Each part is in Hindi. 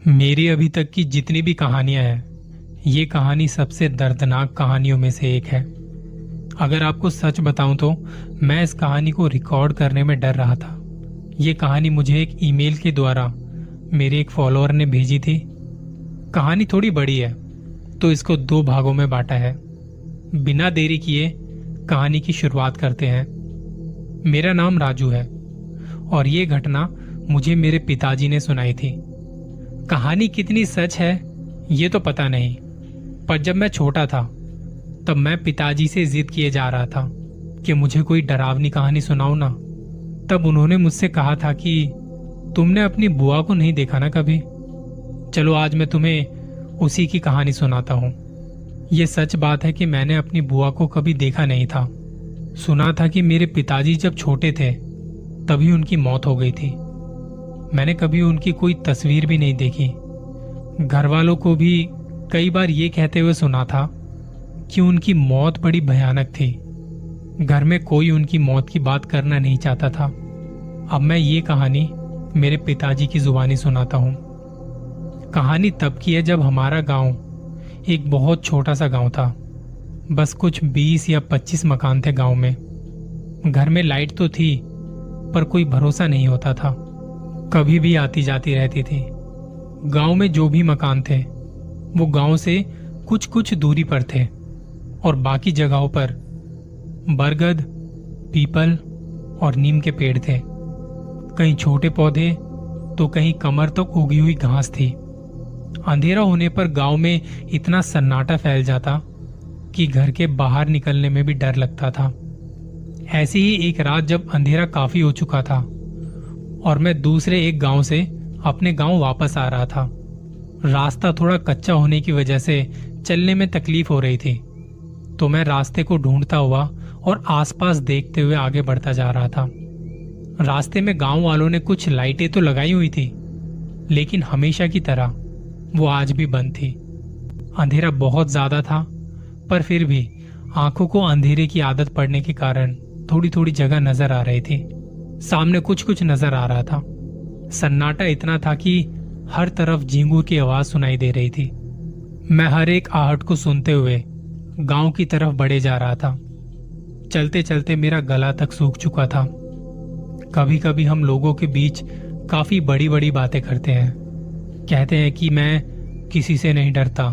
मेरी अभी तक की जितनी भी कहानियां हैं, ये कहानी सबसे दर्दनाक कहानियों में से एक है। अगर आपको सच बताऊं तो मैं इस कहानी को रिकॉर्ड करने में डर रहा था। ये कहानी मुझे एक ईमेल के द्वारा मेरे एक फॉलोअर ने भेजी थी। कहानी थोड़ी बड़ी है, तो इसको दो भागों में बांटा है। बिना देरी किए कहानी की शुरुआत करते हैं। मेरा नाम राजू है और ये घटना मुझे मेरे पिताजी ने सुनाई थी। कहानी कितनी सच है ये तो पता नहीं, पर जब मैं छोटा था तब मैं पिताजी से जिद किए जा रहा था कि मुझे कोई डरावनी कहानी सुनाओ ना। तब उन्होंने मुझसे कहा था कि तुमने अपनी बुआ को नहीं देखा ना कभी, चलो आज मैं तुम्हें उसी की कहानी सुनाता हूँ। ये सच बात है कि मैंने अपनी बुआ को कभी देखा नहीं था। सुना था कि मेरे पिताजी जब छोटे थे तभी उनकी मौत हो गई थी। मैंने कभी उनकी कोई तस्वीर भी नहीं देखी। घर वालों को भी कई बार ये कहते हुए सुना था कि उनकी मौत बड़ी भयानक थी। घर में कोई उनकी मौत की बात करना नहीं चाहता था। अब मैं ये कहानी मेरे पिताजी की जुबानी सुनाता हूँ। कहानी तब की है जब हमारा गांव एक बहुत छोटा सा गांव था। बस कुछ 20 या 25 मकान थे गांव में। घर में लाइट तो थी, पर कोई भरोसा नहीं होता था, कभी भी आती जाती रहती थी। गांव में जो भी मकान थे वो गांव से कुछ कुछ दूरी पर थे और बाकी जगहों पर बरगद, पीपल और नीम के पेड़ थे। कहीं छोटे पौधे तो कहीं कमर तक उगी हुई घास थी। अंधेरा होने पर गांव में इतना सन्नाटा फैल जाता कि घर के बाहर निकलने में भी डर लगता था। ऐसी ही एक रात जब अंधेरा काफी हो चुका था और मैं दूसरे एक गांव से अपने गांव वापस आ रहा था। रास्ता थोड़ा कच्चा होने की वजह से चलने में तकलीफ हो रही थी, तो मैं रास्ते को ढूंढता हुआ और आसपास देखते हुए आगे बढ़ता जा रहा था। रास्ते में गांव वालों ने कुछ लाइटें तो लगाई हुई थी, लेकिन हमेशा की तरह वो आज भी बंद थी। अंधेरा बहुत ज्यादा था, पर फिर भी आंखों को अंधेरे की आदत पड़ने के कारण थोड़ी थोड़ी जगह नजर आ रही थी। सामने कुछ कुछ नजर आ रहा था। सन्नाटा इतना था कि हर तरफ झींगू की आवाज सुनाई दे रही थी। मैं हर एक आहट को सुनते हुए गांव की तरफ बढ़े जा रहा था। चलते चलते मेरा गला तक सूख चुका था। कभी कभी हम लोगों के बीच काफी बड़ी बड़ी बातें करते हैं। कहते हैं कि मैं किसी से नहीं डरता,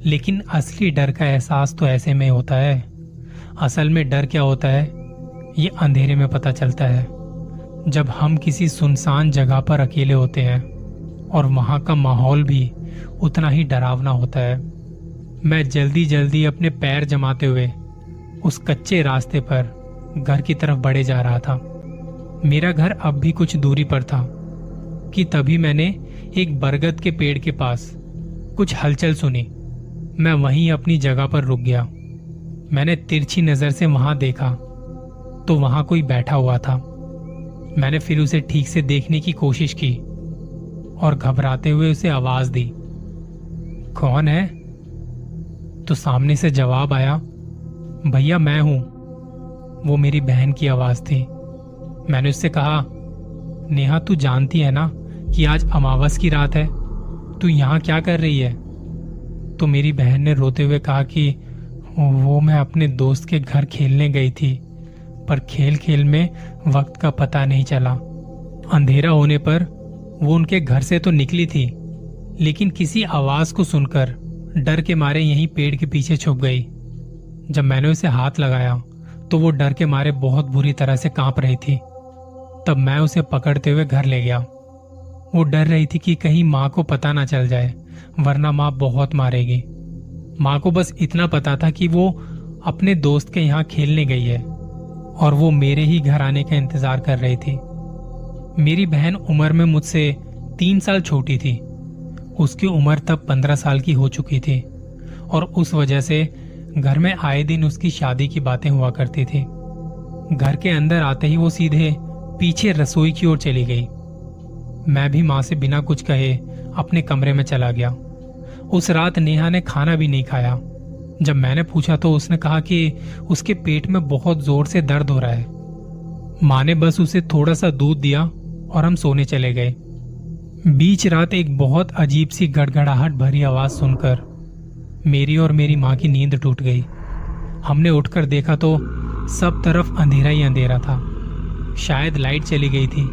लेकिन असली डर का एहसास तो ऐसे में होता है। असल में डर क्या होता है ये अंधेरे में पता चलता है, जब हम किसी सुनसान जगह पर अकेले होते हैं और वहां का माहौल भी उतना ही डरावना होता है। मैं जल्दी जल्दी अपने पैर जमाते हुए उस कच्चे रास्ते पर घर की तरफ बढ़े जा रहा था। मेरा घर अब भी कुछ दूरी पर था कि तभी मैंने एक बरगद के पेड़ के पास कुछ हलचल सुनी। मैं वहीं अपनी जगह पर रुक गया। मैंने तिरछी नजर से वहां देखा तो वहां कोई बैठा हुआ था। मैंने फिर उसे ठीक से देखने की कोशिश की और घबराते हुए उसे आवाज दी, कौन है? तो सामने से जवाब आया, भैया मैं हूं। वो मेरी बहन की आवाज थी। मैंने उससे कहा, नेहा तू जानती है ना कि आज अमावस की रात है, तू यहाँ क्या कर रही है? तो मेरी बहन ने रोते हुए कहा कि वो मैं अपने दोस्त के घर खेलने गई थी, पर खेल खेल में वक्त का पता नहीं चला। अंधेरा होने पर वो उनके घर से तो निकली थी, लेकिन किसी आवाज को सुनकर डर के मारे यहीं पेड़ के पीछे छुप गई। जब मैंने उसे हाथ लगाया तो वो डर के मारे बहुत बुरी तरह से कांप रही थी। तब मैं उसे पकड़ते हुए घर ले गया। वो डर रही थी कि कहीं माँ को पता ना चल जाए, वरना माँ बहुत मारेगी। माँ को बस इतना पता था कि वो अपने दोस्त के यहाँ खेलने गई है और वो मेरे ही घर आने का इंतजार कर रही थी। मेरी बहन उम्र में मुझसे 3 साल छोटी थी। उसकी उम्र तब 15 साल की हो चुकी थी और उस वजह से घर में आए दिन उसकी शादी की बातें हुआ करती थी। घर के अंदर आते ही वो सीधे पीछे रसोई की ओर चली गई। मैं भी माँ से बिना कुछ कहे अपने कमरे में चला गया। उस रात नेहा ने खाना भी नहीं खाया। जब मैंने पूछा तो उसने कहा कि उसके पेट में बहुत जोर से दर्द हो रहा है। माँ ने बस उसे थोड़ा सा दूध दिया और हम सोने चले गए। बीच रात एक बहुत अजीब सी गड़गड़ाहट भरी आवाज सुनकर मेरी और मेरी माँ की नींद टूट गई। हमने उठकर देखा तो सब तरफ अंधेरा ही अंधेरा था। शायद लाइट चली गई थी,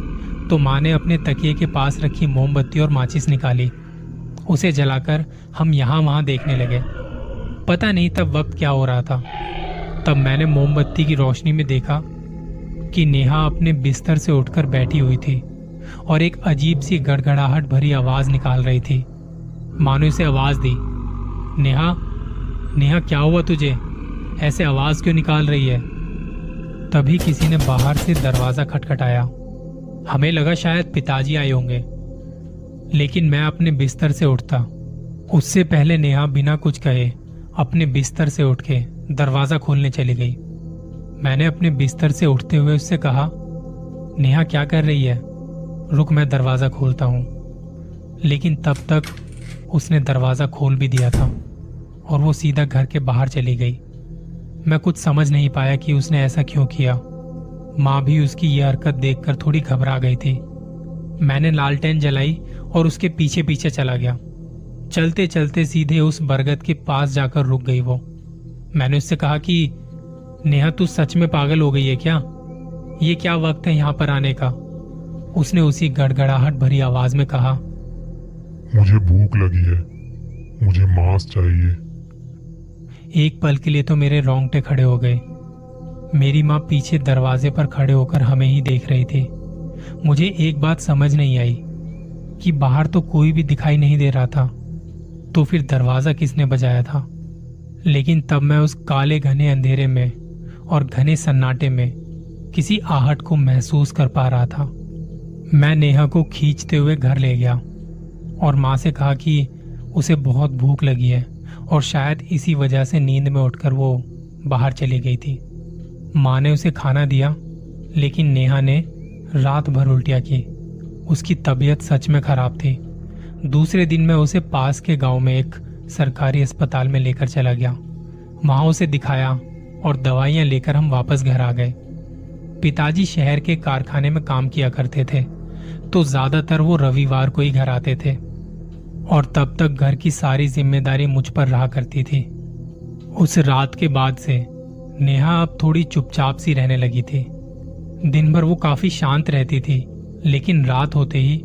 तो माँ ने अपने तकिए के पास रखी मोमबत्ती और माचिस निकाली। उसे जलाकर हम यहाँ वहाँ देखने लगे। पता नहीं तब वक्त क्या हो रहा था। तब मैंने मोमबत्ती की रोशनी में देखा कि नेहा अपने बिस्तर से उठकर बैठी हुई थी और एक अजीब सी गड़गड़ाहट भरी आवाज निकाल रही थी। माँ ने उसे आवाज दी, नेहा, नेहा क्या हुआ तुझे? ऐसे आवाज क्यों निकाल रही है? तभी किसी ने बाहर से दरवाजा खटखटाया। हमें लगा शायद पिताजी आए होंगे, लेकिन मैं अपने बिस्तर से उठता उससे पहले नेहा बिना कुछ कहे अपने बिस्तर से उठ के दरवाजा खोलने चली गई। मैंने अपने बिस्तर से उठते हुए उससे कहा, नेहा क्या कर रही है? रुक, मैं दरवाजा खोलता हूं। लेकिन तब तक उसने दरवाजा खोल भी दिया था और वो सीधा घर के बाहर चली गई। मैं कुछ समझ नहीं पाया कि उसने ऐसा क्यों किया। माँ भी उसकी यह हरकत देखकर थोड़ी घबरा गई थी। मैंने लालटेन जलाई और उसके पीछे पीछे चला गया। चलते चलते सीधे उस बरगद के पास जाकर रुक गई वो। मैंने उससे कहा कि नेहा, तू सच में पागल हो गई है क्या? ये क्या वक्त है यहाँ पर आने का? उसने उसी गड़गड़ाहट भरी आवाज में कहा, मुझे भूख लगी है, मुझे मांस चाहिए। एक पल के लिए तो मेरे रोंगटे खड़े हो गए। मेरी माँ पीछे दरवाजे पर खड़े होकर हमें ही देख रही थी। मुझे एक बात समझ नहीं आई कि बाहर तो कोई भी दिखाई नहीं दे रहा था, तो फिर दरवाजा किसने बजाया था? लेकिन तब मैं उस काले घने अंधेरे में और घने सन्नाटे में किसी आहट को महसूस कर पा रहा था। मैं नेहा को खींचते हुए घर ले गया और माँ से कहा कि उसे बहुत भूख लगी है और शायद इसी वजह से नींद में उठकर वो बाहर चली गई थी। माँ ने उसे खाना दिया, लेकिन नेहा ने रात भर उल्टियाँ की। उसकी तबीयत सच में खराब थी। दूसरे दिन मैं उसे पास के गांव में एक सरकारी अस्पताल में लेकर चला गया। वहां उसे दिखाया और दवाइयां लेकर हम वापस घर आ गए। पिताजी शहर के कारखाने में काम किया करते थे, तो ज्यादातर वो रविवार को ही घर आते थे और तब तक घर की सारी जिम्मेदारी मुझ पर रहा करती थी। उस रात के बाद से नेहा अब थोड़ी चुपचाप सी रहने लगी थी। दिन भर वो काफी शांत रहती थी, लेकिन रात होते ही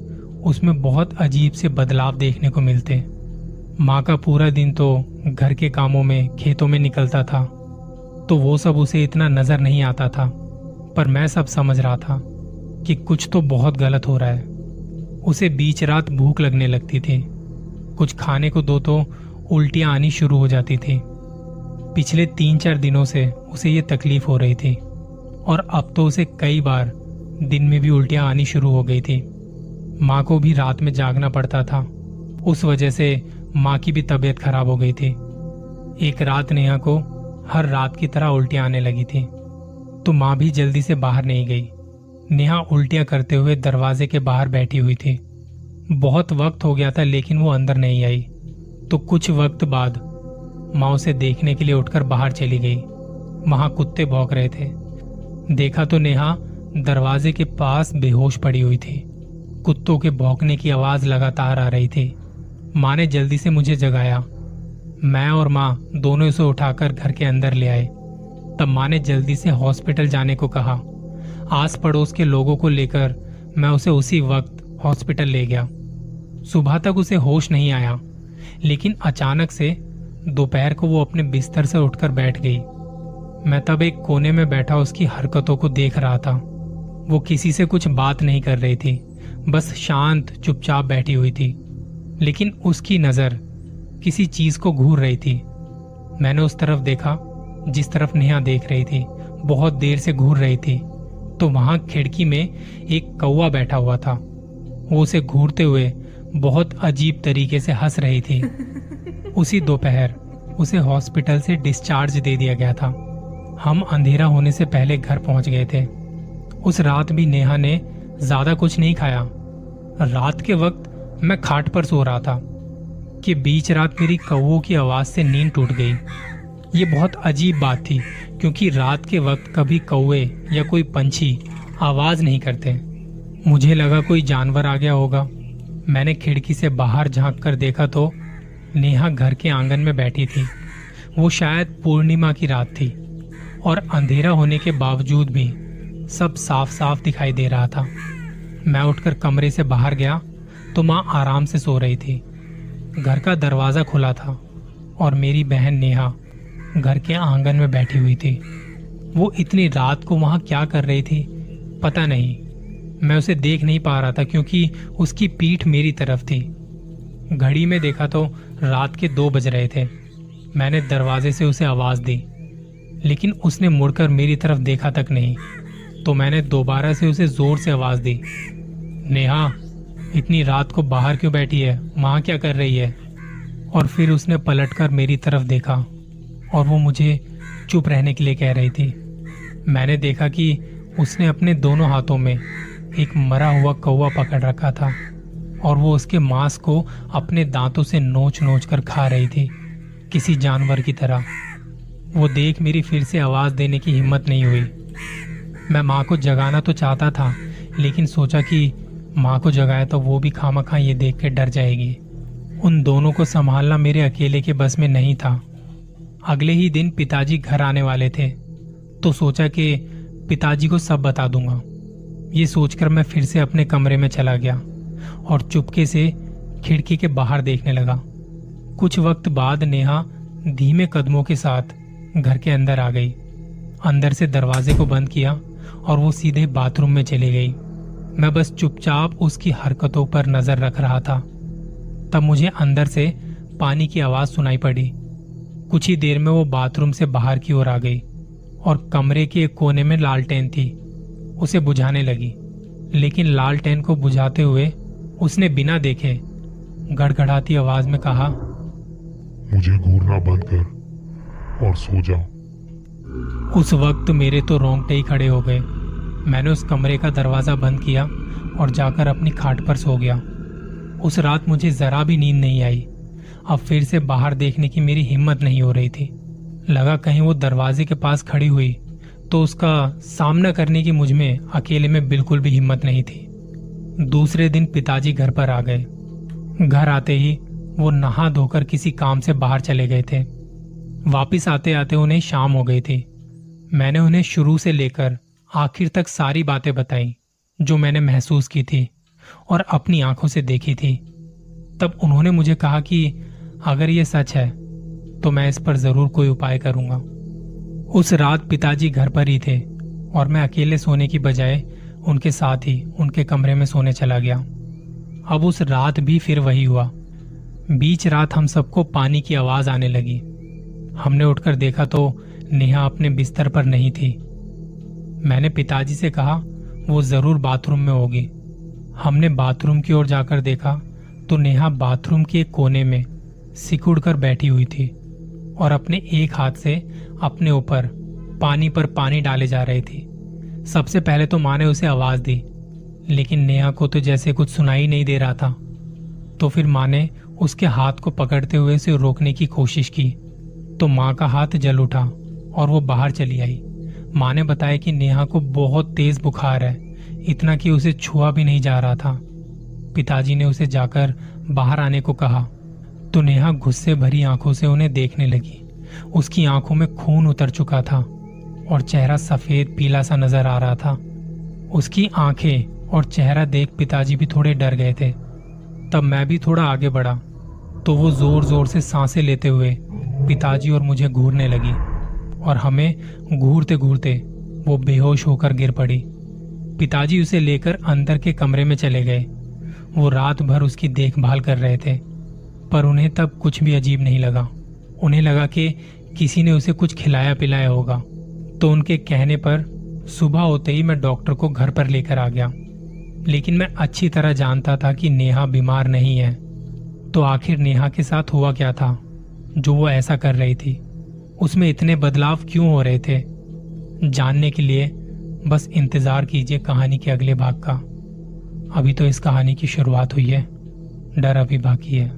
उसमें बहुत अजीब से बदलाव देखने को मिलते। माँ का पूरा दिन तो घर के कामों में, खेतों में निकलता था, तो वो सब उसे इतना नजर नहीं आता था, पर मैं सब समझ रहा था कि कुछ तो बहुत गलत हो रहा है। उसे बीच रात भूख लगने लगती थी। कुछ खाने को दो तो उल्टियां आनी शुरू हो जाती थी। पिछले 3-4 दिनों से उसे ये तकलीफ हो रही थी और अब तो उसे कई बार दिन में भी उल्टियां आनी शुरू हो गई थी। माँ को भी रात में जागना पड़ता था। उस वजह से माँ की भी तबीयत खराब हो गई थी। एक रात नेहा को हर रात की तरह उल्टियां आने लगी थी, तो माँ भी जल्दी से बाहर नहीं गई। नेहा उल्टियां करते हुए दरवाजे के बाहर बैठी हुई थी। बहुत वक्त हो गया था, लेकिन वो अंदर नहीं आई। तो कुछ वक्त बाद माँ उसे देखने के लिए उठकर बाहर चली गई। वहां कुत्ते भौंक रहे थे। देखा तो नेहा दरवाजे के पास बेहोश पड़ी हुई थी। कुत्तों के भौंकने की आवाज लगातार आ रही थी। माँ ने जल्दी से मुझे जगाया। मैं और माँ दोनों उसे उठाकर घर के अंदर ले आए। तब माँ ने जल्दी से हॉस्पिटल जाने को कहा। आस पड़ोस के लोगों को लेकर मैं उसे उसी वक्त हॉस्पिटल ले गया। सुबह तक उसे होश नहीं आया, लेकिन अचानक से दोपहर को वो अपने बिस्तर से उठकर बैठ गई। मैं तब एक कोने में बैठा उसकी हरकतों को देख रहा था। वो किसी से कुछ बात नहीं कर रही थी, बस शांत चुपचाप बैठी हुई थी, लेकिन उसकी नजर किसी चीज को घूर रही थी। मैंने उस तरफ देखा जिस तरफ नेहा देख रही थी। बहुत देर से घूर रही थी, तो वहां खिड़की में एक कौवा बैठा हुआ था। वो उसे घूरते हुए बहुत अजीब तरीके से हंस रही थी। उसी दोपहर उसे हॉस्पिटल से डिस्चार्ज दे दिया गया था। हम अंधेरा होने से पहले घर पहुंच गए थे। उस रात भी नेहा ने ज्यादा कुछ नहीं खाया। रात के वक्त मैं खाट पर सो रहा था कि बीच रात मेरी कौवों की आवाज से नींद टूट गई। ये बहुत अजीब बात थी, क्योंकि रात के वक्त कभी कौवे या कोई पंछी आवाज नहीं करते। मुझे लगा कोई जानवर आ गया होगा, मैंने खिड़की से बाहर झांक कर देखा तो नेहा घर के आंगन में बैठी थी। वो शायद पूर्णिमा की रात थी और अंधेरा होने के बावजूद भी सब साफ साफ दिखाई दे रहा था। मैं उठकर कमरे से बाहर गया तो माँ आराम से सो रही थी। घर का दरवाजा खुला था और मेरी बहन नेहा घर के आंगन में बैठी हुई थी। वो इतनी रात को वहां क्या कर रही थी पता नहीं। मैं उसे देख नहीं पा रहा था क्योंकि उसकी पीठ मेरी तरफ थी। घड़ी में देखा तो रात के 2 बज रहे थे। मैंने दरवाजे से उसे आवाज दी, लेकिन उसने मुड़कर मेरी तरफ देखा तक नहीं। तो मैंने दोबारा से उसे जोर से आवाज दी, नेहा, इतनी रात को बाहर क्यों बैठी है? वहां क्या कर रही है? और फिर उसने पलटकर मेरी तरफ देखा और वो मुझे चुप रहने के लिए कह रही थी। मैंने देखा कि उसने अपने दोनों हाथों में एक मरा हुआ कौवा पकड़ रखा था और वो उसके मांस को अपने दांतों से नोच नोच कर खा रही थी, किसी जानवर की तरह। वो देख मेरी फिर से आवाज देने की हिम्मत नहीं हुई। मैं माँ को जगाना तो चाहता था, लेकिन सोचा कि माँ को जगाया तो वो भी खामखा ये देख के डर जाएगी। उन दोनों को संभालना मेरे अकेले के बस में नहीं था। अगले ही दिन पिताजी घर आने वाले थे, तो सोचा कि पिताजी को सब बता दूंगा। ये सोचकर मैं फिर से अपने कमरे में चला गया और चुपके से खिड़की के बाहर देखने लगा। कुछ वक्त बाद नेहा धीमे कदमों के साथ घर के अंदर आ गई। अंदर से दरवाजे को बंद किया और वो सीधे बाथरूम में चली गई। मैं बस चुपचाप उसकी हरकतों पर नजर रख रहा था। तब मुझे अंदर से पानी की आवाज सुनाई पड़ी। कुछ ही देर में वो बाथरूम से बाहर की ओर आ गई और कमरे के एक कोने में लालटेन थी, उसे बुझाने लगी। लेकिन लालटेन को बुझाते हुए उसने बिना देखे गड़गड़ाती आवाज में कहा, मुझे घूरना बंद कर और सो जा। उस वक्त मेरे तो रोंगटे ही खड़े हो गए। मैंने उस कमरे का दरवाजा बंद किया और जाकर अपनी खाट पर सो गया। उस रात मुझे जरा भी नींद नहीं आई। अब फिर से बाहर देखने की मेरी हिम्मत नहीं हो रही थी। लगा कहीं वो दरवाजे के पास खड़ी हुई तो उसका सामना करने की मुझमें अकेले में बिल्कुल भी हिम्मत नहीं थी। दूसरे दिन पिताजी घर पर आ गए। घर आते ही वो नहा धोकर किसी काम से बाहर चले गए थे। वापिस आते आते उन्हें शाम हो गई थी। मैंने उन्हें शुरू से लेकर आखिर तक सारी बातें बताई जो मैंने महसूस की थी और अपनी आंखों से देखी थी। तब उन्होंने मुझे कहा कि अगर ये सच है तो मैं इस पर जरूर कोई उपाय करूंगा। उस रात पिताजी घर पर ही थे और मैं अकेले सोने की बजाय उनके साथ ही उनके कमरे में सोने चला गया। अब उस रात भी फिर वही हुआ। बीच रात हम सबको पानी की आवाज आने लगी। हमने उठकर देखा तो नेहा अपने बिस्तर पर नहीं थी। मैंने पिताजी से कहा वो जरूर बाथरूम में होगी। हमने बाथरूम की ओर जाकर देखा तो नेहा बाथरूम के एक कोने में सिकुड़ कर बैठी हुई थी और अपने एक हाथ से अपने ऊपर पानी पर पानी डाले जा रही थी। सबसे पहले तो माँ ने उसे आवाज दी, लेकिन नेहा को तो जैसे कुछ सुनाई नहीं दे रहा था। तो फिर माँ ने उसके हाथ को पकड़ते हुए उसे रोकने की कोशिश की तो माँ का हाथ जल उठा और वो बाहर चली आई। माँ ने बताया कि नेहा को बहुत तेज बुखार है, इतना कि उसे छुआ भी नहीं जा रहा था। पिताजी ने उसे जाकर बाहर आने को कहा तो नेहा गुस्से भरी आंखों से उन्हें देखने लगी। उसकी आंखों में खून उतर चुका था और चेहरा सफेद पीला सा नजर आ रहा था। उसकी आंखें और चेहरा देख पिताजी भी थोड़े डर गए थे। तब मैं भी थोड़ा आगे बढ़ा तो वो जोर जोर से सांसें लेते हुए पिताजी और मुझे घूरने लगी और हमें घूरते घूरते वो बेहोश होकर गिर पड़ी। पिताजी उसे लेकर अंदर के कमरे में चले गए। वो रात भर उसकी देखभाल कर रहे थे, पर उन्हें तब कुछ भी अजीब नहीं लगा। उन्हें लगा कि किसी ने उसे कुछ खिलाया पिलाया होगा। तो उनके कहने पर सुबह होते ही मैं डॉक्टर को घर पर लेकर आ गया। लेकिन मैं अच्छी तरह जानता था कि नेहा बीमार नहीं है। तो आखिर नेहा के साथ हुआ क्या था जो वो ऐसा कर रही थी? उसमें इतने बदलाव क्यों हो रहे थे? जानने के लिए बस इंतजार कीजिए कहानी के अगले भाग का। अभी तो इस कहानी की शुरुआत हुई है, डर अभी बाकी है।